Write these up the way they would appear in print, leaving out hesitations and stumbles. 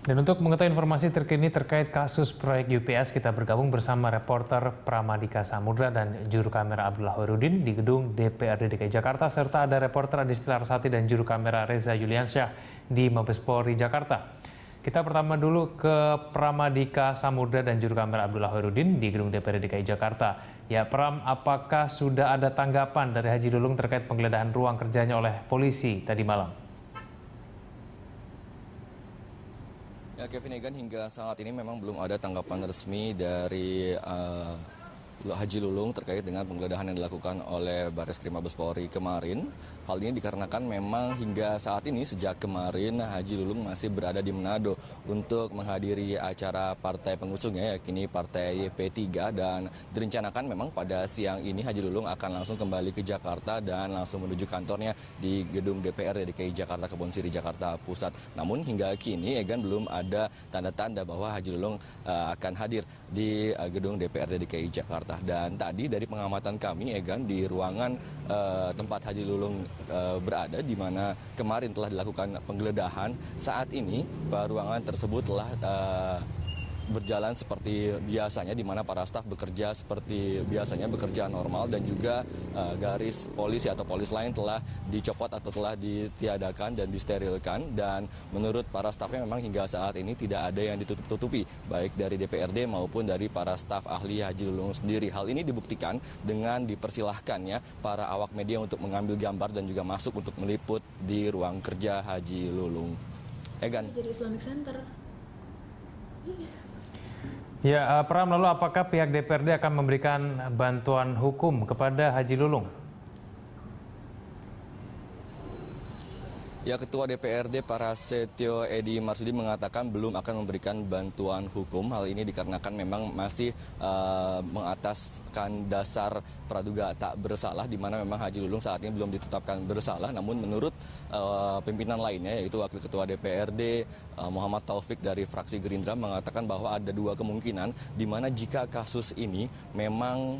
Dan untuk mengetahui informasi terkini terkait kasus proyek UPS, kita bergabung bersama reporter Pramadika Samudra dan juru kamera Abdullah Hoirudin di gedung DPRD DKI Jakarta, serta ada reporter Adisti Larsati dan juru kamera Reza Yuliansyah di Mabes Polri Jakarta. Kita pertama dulu ke Pramadika Samudra dan juru kamera Abdullah Hoirudin di gedung DPRD DKI Jakarta. Ya Pram, apakah sudah ada tanggapan dari Haji Lulung terkait penggeledahan ruang kerjanya oleh polisi tadi malam? Ya, Kevin Egan, hingga saat ini memang belum ada tanggapan resmi dari Haji Lulung terkait dengan penggeledahan yang dilakukan oleh Barreskrim Mabes Polri kemarin. Hal ini dikarenakan memang hingga saat ini sejak kemarin Haji Lulung masih berada di Manado untuk menghadiri acara partai pengusungnya, yakni Partai P3, dan direncanakan memang pada siang ini Haji Lulung akan langsung kembali ke Jakarta dan langsung menuju kantornya di gedung DPRD DKI Jakarta Kebon Siri Jakarta Pusat. Namun hingga kini Egan belum ada tanda-tanda bahwa Haji Lulung akan hadir di gedung DPRD DKI Jakarta. Dan tadi dari pengamatan kami, Egan, di ruangan tempat Haji Lulung berada, di mana kemarin telah dilakukan penggeledahan, saat ini ruangan tersebut telah berjalan seperti biasanya, di mana para staf bekerja seperti biasanya, bekerja normal, dan juga garis polisi atau polis lain telah dicopot atau telah ditiadakan dan disterilkan. Dan menurut para stafnya memang hingga saat ini tidak ada yang ditutup-tutupi, baik dari DPRD maupun dari para staf ahli Haji Lulung sendiri. Hal ini dibuktikan dengan dipersilahkannya para awak media untuk mengambil gambar dan juga masuk untuk meliput di ruang kerja Haji Lulung. Egan. Jadi Islamic Center. Ya, Pram, lalu apakah pihak DPRD akan memberikan bantuan hukum kepada Haji Lulung? Ya, Ketua DPRD Prasetyo Edy Marsudi mengatakan belum akan memberikan bantuan hukum. Hal ini dikarenakan memang masih mengataskan dasar praduga tak bersalah, di mana memang Haji Lulung saat ini belum ditetapkan bersalah. Namun menurut pimpinan lainnya, yaitu Wakil Ketua DPRD Muhammad Taufik dari fraksi Gerindra, mengatakan bahwa ada dua kemungkinan, di mana jika kasus ini memang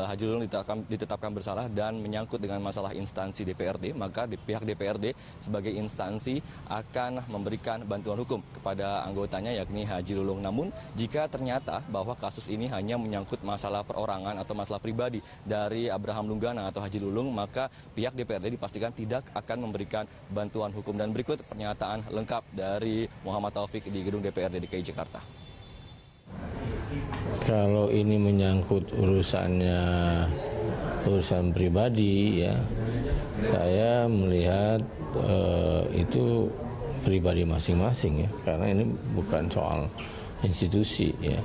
Haji Lulung ditetapkan bersalah dan menyangkut dengan masalah instansi DPRD, maka pihak DPRD sebagai instansi akan memberikan bantuan hukum kepada anggotanya, yakni Haji Lulung. Namun jika ternyata bahwa kasus ini hanya menyangkut masalah perorangan atau masalah pribadi dari Abraham Lunggana atau Haji Lulung, maka pihak DPRD dipastikan tidak akan memberikan bantuan hukum. Dan berikut pernyataan lengkap dari Muhammad Taufik di gedung DPRD DKI Jakarta. Kalau ini menyangkut urusan pribadi, ya, saya melihat itu pribadi masing-masing, ya, karena ini bukan soal institusi, ya.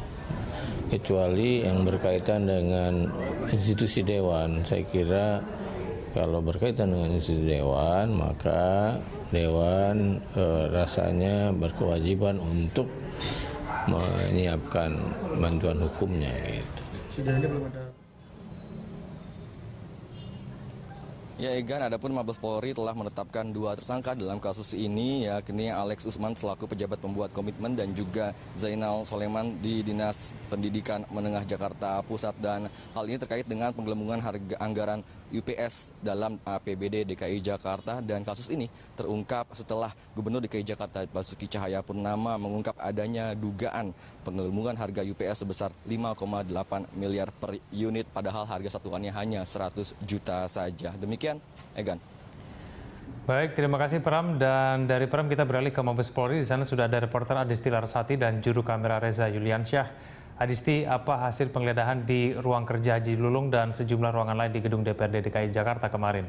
Kecuali yang berkaitan dengan institusi dewan. Saya kira kalau berkaitan dengan institusi dewan, maka dewan rasanya berkewajiban untuk menyiapkan bantuan hukumnya, gitu. Sejauh ini belum ada. Ya, Egan, adapun Mabes Polri telah menetapkan dua tersangka dalam kasus ini, yakni Alex Usman selaku pejabat pembuat komitmen dan juga Zainal Soleman di Dinas Pendidikan Menengah Jakarta Pusat. Dan hal ini terkait dengan penggelembungan harga anggaran UPS dalam APBD DKI Jakarta. Dan kasus ini terungkap setelah Gubernur DKI Jakarta Basuki Cahayapurnama mengungkap adanya dugaan penggelembungan harga UPS sebesar 5,8 miliar per unit, padahal harga satuannya hanya 100 juta saja. Demikian, Egan. Baik, terima kasih Pram. Dan dari Pram kita beralih ke Mabes Polri. Di sana sudah ada reporter Adisti Larsati dan juru kamera Reza Yuliansyah. Adisti, apa hasil penggeledahan di ruang kerja Haji Lulung dan sejumlah ruangan lain di gedung DPRD DKI Jakarta kemarin?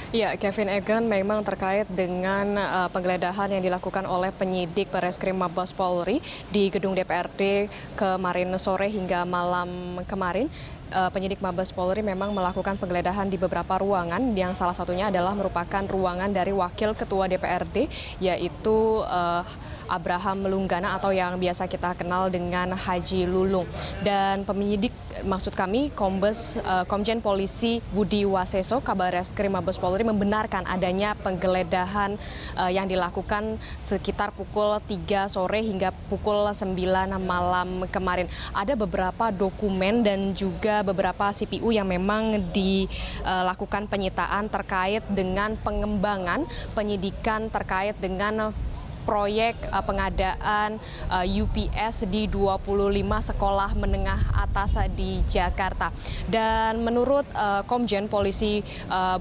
Ya, Kevin Egan, memang terkait dengan penggeledahan yang dilakukan oleh penyidik Barreskrim Mabes Polri di gedung DPRD kemarin sore hingga malam kemarin. Penyidik Mabes Polri memang melakukan penggeledahan di beberapa ruangan, yang salah satunya adalah merupakan ruangan dari Wakil Ketua DPRD, yaitu Abraham Lunggana atau yang biasa kita kenal dengan Haji Lulung. Dan penyidik, maksud kami Komjen Polisi Budi Waseso, Kabarreskrim Mabes Polri, membenarkan adanya penggeledahan yang dilakukan sekitar pukul 3 sore hingga pukul 9 malam kemarin. Ada beberapa dokumen dan juga beberapa CPU yang memang dilakukan penyitaan terkait dengan pengembangan penyidikan terkait dengan proyek pengadaan UPS di 25 sekolah menengah atas di Jakarta. Dan menurut Komjen Polisi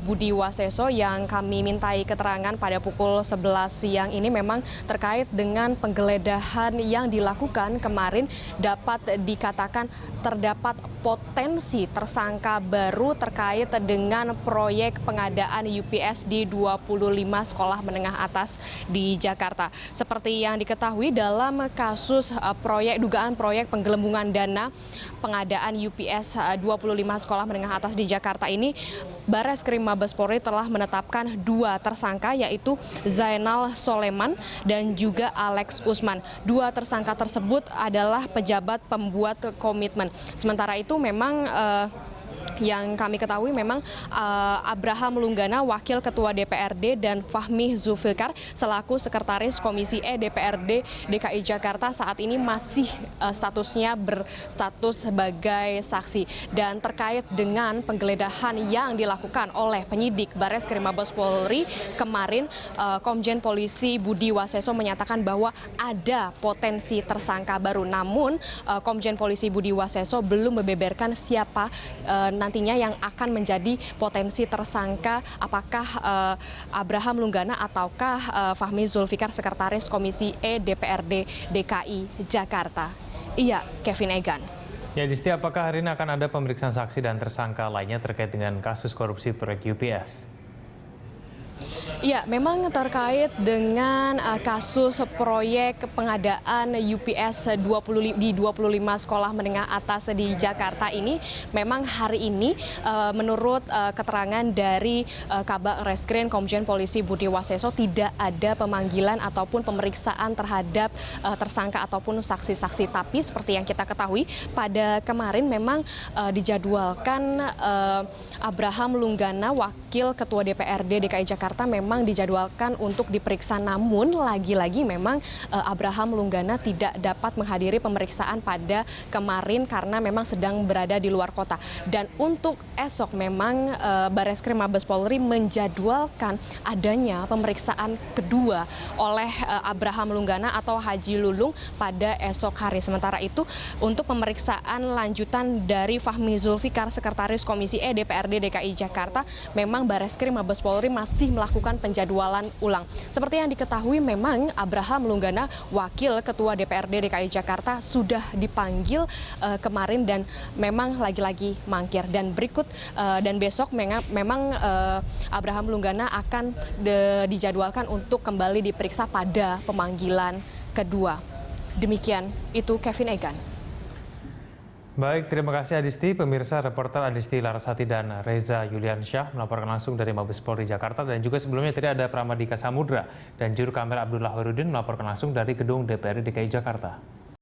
Budi Waseso yang kami mintai keterangan pada pukul 11 siang ini memang terkait dengan penggeledahan yang dilakukan kemarin dapat dikatakan terdapat potensi tersangka baru terkait dengan proyek pengadaan UPS di 25 sekolah menengah atas di Jakarta. Seperti yang diketahui dalam kasus dugaan proyek penggelembungan dana pengadaan UPS 25 sekolah menengah atas di Jakarta ini, Bareskrim Mabes Polri telah menetapkan 2 tersangka yaitu Zainal Soleman dan juga Alex Usman. 2 tersangka tersebut adalah pejabat pembuat komitmen. Sementara itu memang yang kami ketahui memang Abraham Lunggana, Wakil Ketua DPRD, dan Fahmi Zulfikar selaku Sekretaris Komisi E DPRD DKI Jakarta saat ini masih statusnya berstatus sebagai saksi. Dan terkait dengan penggeledahan yang dilakukan oleh penyidik Bareskrim Mabes Polri kemarin, Komjen Polisi Budi Waseso menyatakan bahwa ada potensi tersangka baru. Namun Komjen Polisi Budi Waseso belum membeberkan siapa nantinya yang akan menjadi potensi tersangka, apakah Abraham Lunggana ataukah Fahmi Zulfikar, Sekretaris Komisi E DPRD DKI Jakarta. Iya, Kevin Egan. Ya, Disti, apakah hari ini akan ada pemeriksaan saksi dan tersangka lainnya terkait dengan kasus korupsi proyek UPS? Ya, memang terkait dengan kasus proyek pengadaan UPS di 25 sekolah menengah atas di Jakarta ini, memang hari ini menurut keterangan dari Kabak Reskrim Komjen Polisi Budi Waseso tidak ada pemanggilan ataupun pemeriksaan terhadap tersangka ataupun saksi-saksi. Tapi seperti yang kita ketahui pada kemarin memang dijadwalkan Abraham Lunggana, Wakil Ketua DPRD DKI Jakarta, memang dijadwalkan untuk diperiksa, namun lagi-lagi memang Abraham Lunggana tidak dapat menghadiri pemeriksaan pada kemarin karena memang sedang berada di luar kota. Dan untuk esok memang Bareskrim Mabes Polri menjadwalkan adanya pemeriksaan kedua oleh Abraham Lunggana atau Haji Lulung pada esok hari. Sementara itu untuk pemeriksaan lanjutan dari Fahmi Zulfikar, Sekretaris Komisi E DPRD DKI Jakarta, memang Bareskrim Mabes Polri masih melakukan penjadwalan ulang. Seperti yang diketahui memang Abraham Lunggana, Wakil Ketua DPRD DKI Jakarta, sudah dipanggil kemarin dan memang lagi-lagi mangkir. Dan besok memang Abraham Lunggana akan dijadwalkan untuk kembali diperiksa pada pemanggilan kedua. Demikian itu Kevin Egan. Baik, terima kasih Adisti. Pemirsa, reporter Adisti Larasati dan Reza Yuliansyah melaporkan langsung dari Mabes Polri Jakarta, dan juga sebelumnya tadi ada Pramadika Samudra dan juru kamera Abdullah Hoirudin melaporkan langsung dari gedung DPRD DKI Jakarta.